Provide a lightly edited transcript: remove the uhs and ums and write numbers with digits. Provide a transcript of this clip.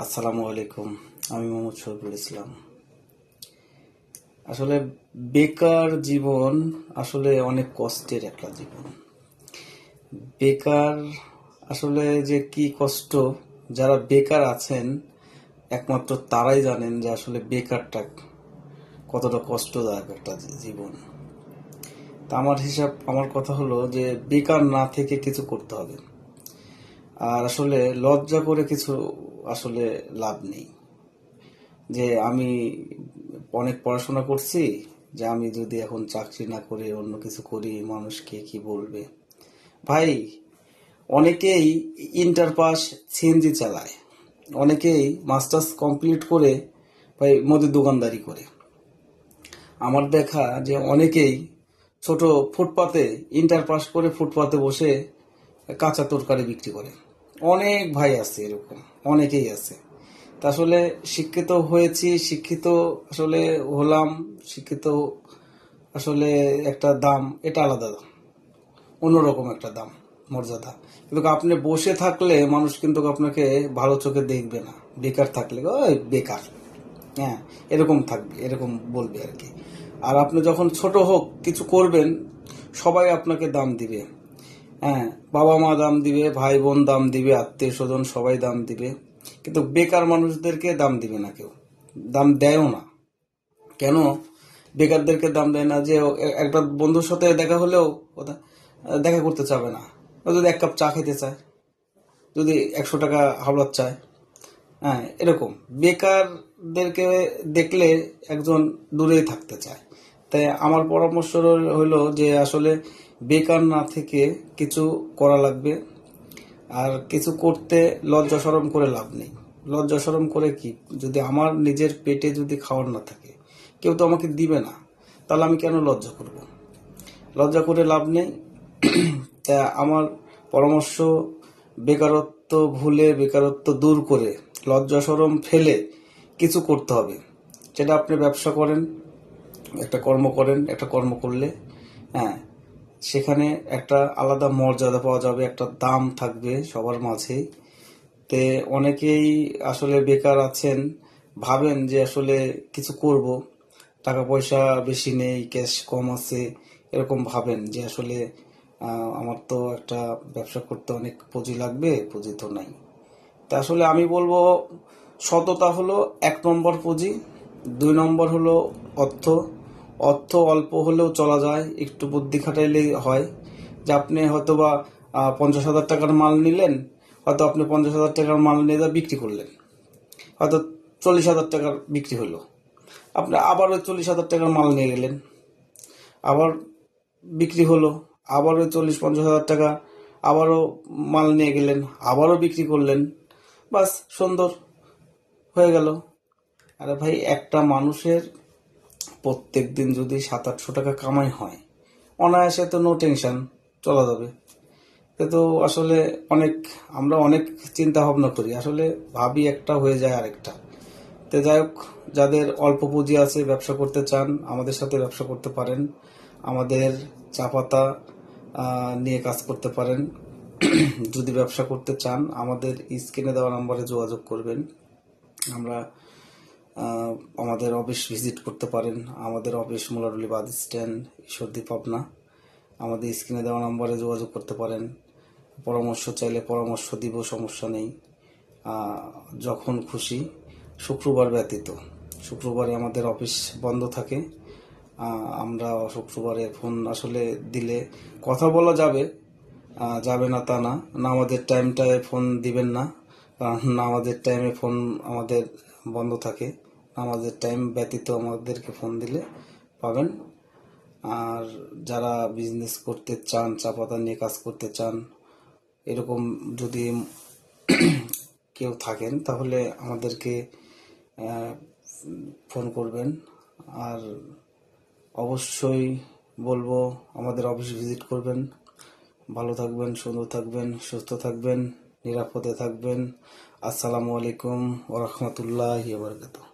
আসসালামু আলাইকুম। আমি মোহাম্মদ শহীদুল ইসলাম। আসলে বেকার জীবন আসলে অনেক কষ্টের একটা জীবন। বেকার আসলে যে কি কষ্ট, যারা বেকার আছেন একমাত্র তারাই জানেন যে আসলে বেকারটা কতটা কষ্টদায়ক একটা জীবন। তা আমার কথা হলো যে বেকার না থেকে কিছু করতে হবে। আর আসলে লজ্জা করে কিছু আসলে লাভ নেই। যে আমি অনেক পড়াশোনা করছি, যে আমি যদি এখন চাকরি না করে অন্য কিছু করি মানুষকে কি বলবে। ভাই, অনেকেই ইন্টার পাস সিএনজি চালায়, অনেকেই মাস্টার্স কমপ্লিট করে ভাই মুদির দোকানদারি করে। আমার দেখা যে অনেকেই ছোট ফুটপাতে ইন্টার পাস করে ফুটপাতে বসে কাঁচা তরকারি বিক্রি করে। অনেক ভাই আছে এরকম, অনেকেই আছে। তা আসলে শিক্ষিত হয়েছি, শিক্ষিত আসলে হলাম, শিক্ষিত আসলে একটা দাম, এটা আলাদা দাম, অন্যরকম একটা দাম, মর্যাদা। কিন্তু আপনি বসে থাকলে মানুষ কিন্তু আপনাকে ভালো চোখে দেখবে না। বেকার থাকলে ওই বেকার, হ্যাঁ, এরকম থাকবে, এরকম বলবে আর কি। আর আপনি যখন ছোট হোক কিছু করবেন, সবাই আপনাকে দাম দিবে। হ্যাঁ, বাবা মা দাম দিবে, ভাই বোন দাম দিবে, আত্মীয় স্বজন সবাই দাম দিবে। কিন্তু বেকার মানুষদেরকে দাম দিবে না কেউ, দাম দেয়ও না। কেন বেকারদেরকে দাম দেয় না? যে একটা বন্ধুর সাথে দেখা হলেও দেখা করতে চাবে না। ও যদি এক কাপ চা খেতে চায়, যদি 100 টাকা হাওলাত চায়, হ্যাঁ, এরকম বেকারদেরকে দেখলে একজন দূরেই থাকতে চায়। তাই আমার পরামর্শ হলো যে আসলে বেকার না থেকে কিছু করা লাগবে। আর কিছু করতে লজ্জা শরম করে লাভ নেই। লজ্জা শরম করে কি, যদি আমার নিজের পেটে যদি খাওয়ার না থাকে, কেউ তো আমাকে দিবে না, তাহলে আমি কেন লজ্জা করব? লজ্জা করে লাভ নেই। তা আমার পরামর্শ, বেকারত্ব ভুলে, বেকারত্ব দূর করে, লজ্জা শরম ফেলে কিছু করতে হবে। সেটা আপনি ব্যবসা করেন, একটা কর্ম করেন, একটা কর্ম করলে, হ্যাঁ, সেখানে একটা আলাদা মর্যাদা পাওয়া যাবে, একটা দাম থাকবে সবার মাঝে। তে অনেকেই আসলে বেকার আছেন, ভাবেন যে আসলে কিছু করব, টাকা পয়সা বেশি নেই, ক্যাশ কম আছে, এরকম ভাবেন যে আসলে আমার তো একটা ব্যবসা করতে অনেক পুঁজি লাগবে, পুঁজি তো নাই। তা আসলে আমি বলবো সততা হলো 1 নম্বর পুঁজি। 2 নম্বর হলো অর্থ। অর্থ অল্প হলেও চলা যায়, একটু বুদ্ধি খাটাইলেই হয়। যে আপনি হয়তো বা 50,000 টাকার মাল নিলেন, হয়তো আপনি 50,000 টাকার মাল নিয়ে যা বিক্রি করলেন, হয়তো 40,000 টাকার বিক্রি হলো। আপনি আবার ওই 40,000 টাকার মাল নিয়ে গেলেন, আবার বিক্রি হলো। আবার ওই 40-50 হাজার টাকা আবারও মাল নিয়ে গেলেন, আবারও বিক্রি করলেন। বাস, সুন্দর হয়ে গেল। আরে ভাই, একটা মানুষের প্রত্যেক দিন যদি 700-800 টাকা কামাই হয়, অনায়াসে তো নো টেনশন চলা যাবে। কিন্তু আসলে অনেক, আমরা অনেক চিন্তা ভাবনা করি, আসলে ভাবি একটা হয়ে যায় আরেকটা। তো যাই হোক, যাদের অল্প পুঁজি আছে, ব্যবসা করতে চান, আমাদের সাথে ব্যবসা করতে পারেন। আমাদের চা পাতা নিয়ে কাজ করতে পারেন। যদি ব্যবসা করতে চান, আমাদের স্ক্রিনে দেওয়া নাম্বারে যোগাযোগ করবেন। আমরা আমাদের অফিস ভিজিট করতে পারেন। আমাদের অফিস মোলারুলি বাস স্ট্যান্ড, ঈশ্বরদী, পাবনা। আমাদের স্ক্রিনে দেওয়া নাম্বারে যোগাযোগ করতে পারেন। পরামর্শ চাইলে পরামর্শ দিব, সমস্যা নেই। যখন খুশি, শুক্রবার ব্যতীত। শুক্রবারে আমাদের অফিস বন্ধ থাকে। আমরা শুক্রবারে ফোন আসলে দিলে কথা বলা যাবে, যাবে না তা না। নামাজের টাইমটায় ফোন দিবেন না, কারণ নামাজের টাইমে ফোন আমাদের বন্ধ থাকে। নামাজের টাইম ব্যতীত আমাদেরকে ফোন দিলে পাবেন। আর যারা বিজনেস করতে চান, চা পাতা নিয়ে কাজ করতে চান, এরকম যদি কেউ থাকেন, তাহলে আমাদেরকে ফোন করবেন। আর অবশ্যই বলবো আমাদের অফিস ভিজিট করবেন। ভালো থাকবেন, সুন্দর থাকবেন, সুস্থ থাকবেন, নিরাপদে থাকবেন। আসসালামু আলাইকুম ওয়া রাহমাতুল্লাহি ওয়া বারাকাতুহু।